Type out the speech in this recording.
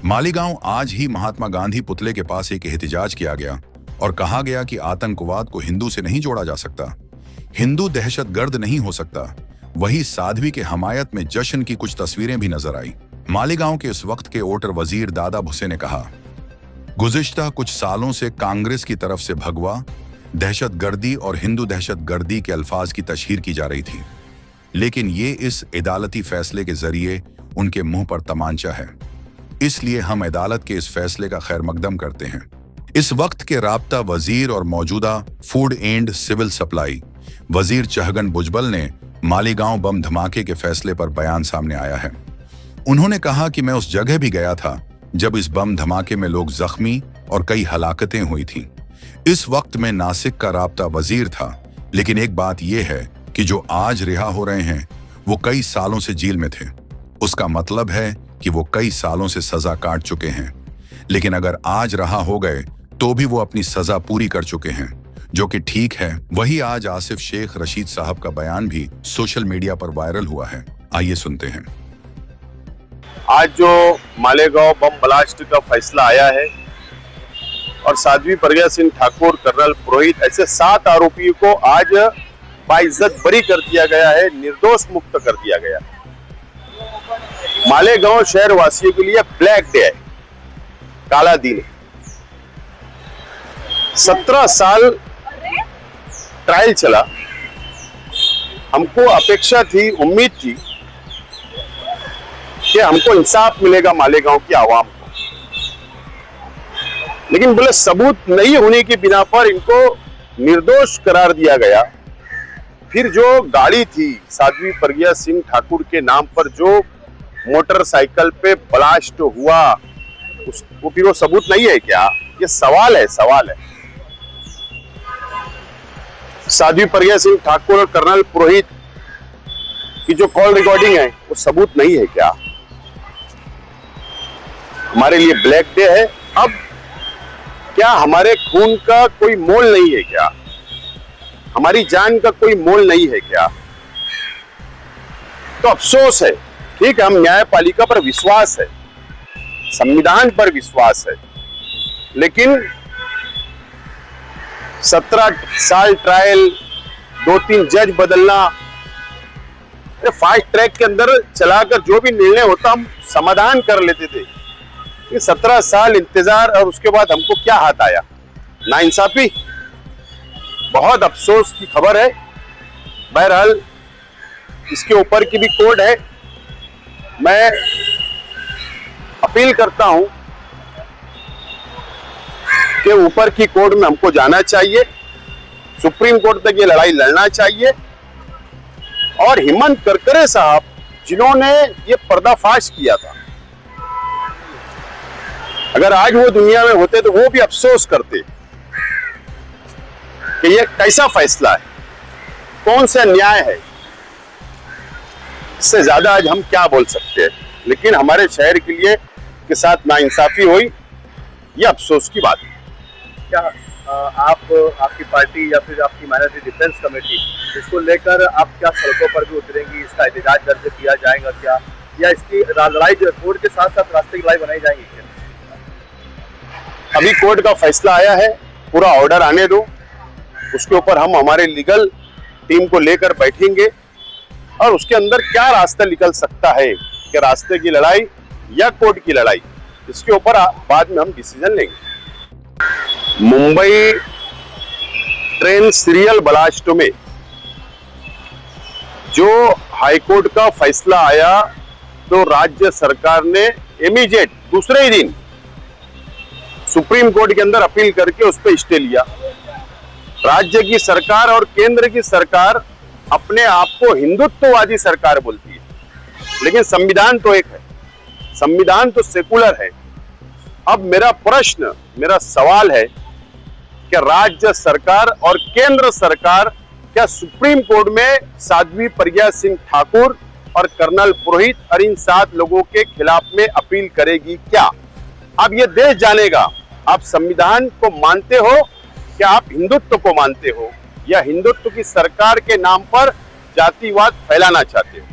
मालीगांव आज ही महात्मा गांधी पुतले के पास एक एहतिजाज किया गया और कहा गया कि आतंकवाद को हिंदू से नहीं जोड़ा जा सकता, हिंदू दहशतगर्द नहीं हो सकता। वही साध्वी के हमायत में जश्न की कुछ तस्वीरें भी नजर आई। मालीगांव के इस वक्त के ओटर वजीर दादा भुसे ने कहा, गुज़िश्ता कुछ सालों से कांग्रेस की तरफ से भगवा, दहशतगर्दी और हिंदू दहशतगर्दी के अल्फाज की तशहीर की जा रही थी, लेकिन ये इस अदालती फैसले के जरिए उनके मुंह पर तमांचा है। इसलिए हम अदालत के इस फैसले का खैर मकदम करते हैं। इस वक्त के राब्ता वजीर और मौजूदा फूड एंड सिविल सप्लाई वजीर चहगन भुजबल ने मालीगांव बम धमाके के फैसले पर बयान सामने आया है। उन्होंने कहा कि मैं उस जगह भी गया था जब इस बम धमाके में लोग जख्मी और कई हलाकतें हुई थीं। इस वक्त मैं नासिक का राब्ता वजीर था, लेकिन एक बात यह है कि जो आज रिहा हो रहे हैं वो कई सालों से जेल में थे। उसका मतलब है कि वो कई सालों से सजा काट चुके हैं, लेकिन अगर आज रहा हो गए तो भी वो अपनी सजा पूरी कर चुके हैं, जो कि ठीक है। वही आज आसिफ शेख रशीद साहब का बयान भी सोशल मीडिया पर वायरल हुआ है। आइए सुनते हैं। आज जो मालेगांव बम ब्लास्ट का फैसला आया है और साध्वी प्रज्ञा सिंह ठाकुर, कर्नल पुरोहित, ऐसे 7 आरोपियों को आज बाइज्जत बरी कर दिया गया है, निर्दोष मुक्त कर दिया गया। मालेगांव शहर वासियों के लिए ब्लैक डे है, काला दिन है। 17 साल ट्रायल चला। हमको अपेक्षा थी, उम्मीद थी कि हमको इंसाफ मिलेगा मालेगांव की आवाम को, लेकिन बोले सबूत नहीं होने की बिना पर इनको निर्दोष करार दिया गया। फिर जो गाड़ी थी साध्वी प्रज्ञा सिंह ठाकुर के नाम पर जो मोटरसाइकिल पे ब्लास्ट हुआ, उसको फिर वो सबूत नहीं है क्या? ये सवाल है। साध्वी प्रज्ञा सिंह ठाकुर और कर्नल पुरोहित की जो कॉल रिकॉर्डिंग है वो सबूत नहीं है क्या? हमारे लिए ब्लैक डे है। अब क्या हमारे खून का कोई मोल नहीं है क्या? हमारी जान का कोई मोल नहीं है क्या? तो अफसोस है। ठीक है, हम न्यायपालिका पर विश्वास है, संविधान पर विश्वास है, लेकिन 17 साल ट्रायल, 2-3 जज बदलना, फास्ट ट्रैक के अंदर चलाकर जो भी निर्णय होता हम समाधान कर लेते थे। ये 17 साल इंतजार और उसके बाद हमको क्या हाथ आया? नाइंसाफी। बहुत अफसोस की खबर है। बहरहाल इसके ऊपर की भी कोर्ट है। मैं अपील करता हूं कि ऊपर की कोर्ट में हमको जाना चाहिए, सुप्रीम कोर्ट तक ये लड़ाई लड़ना चाहिए। और हेमंत करकरे साहब जिन्होंने ये पर्दाफाश किया था, अगर आज वो दुनिया में होते तो वो भी अफसोस करते कि ये कैसा फैसला है, कौन सा न्याय है। इससे ज्यादा आज हम क्या बोल सकते हैं, लेकिन हमारे शहर के लिए के साथ नाइंसाफी हुई, ये अफसोस की बात है। क्या आपकी पार्टी या फिर आपकी माइनॉरिटी डिफेंस कमेटी इसको लेकर आप क्या सड़कों पर भी उतरेंगी? इसका एहतजाज दर्ज किया जाएगा क्या, या इसकी लड़ाई जो कोर्ट के साथ साथ रास्ते की लड़ाई बनाई जाएगी क्या? अभी कोर्ट का फैसला आया है, पूरा ऑर्डर आने दो, उसके ऊपर हम हमारे लीगल टीम को लेकर बैठेंगे और उसके अंदर क्या रास्ता निकल सकता है, कि रास्ते की लड़ाई या कोर्ट की लड़ाई, इसके ऊपर बाद में हम डिसीजन लेंगे। मुंबई ट्रेन सीरियल ब्लास्ट में जो हाईकोर्ट का फैसला आया, तो राज्य सरकार ने इमीडिएट दूसरे ही दिन सुप्रीम कोर्ट के अंदर अपील करके उस पर स्टे लिया। राज्य की सरकार और केंद्र की सरकार अपने आप को हिंदुत्ववादी सरकार बोलती है, लेकिन संविधान तो एक है, संविधान तो सेकुलर है। अब मेरा सवाल है कि राज्य सरकार और केंद्र सरकार क्या सुप्रीम कोर्ट में साध्वी प्रज्ञा सिंह ठाकुर और कर्नल पुरोहित और इन 7 लोगों के खिलाफ में अपील करेगी क्या? अब ये देश जानेगा आप संविधान को मानते हो कि आप हिंदुत्व को मानते हो, या हिंदुत्व की सरकार के नाम पर जातिवाद फैलाना चाहते हो।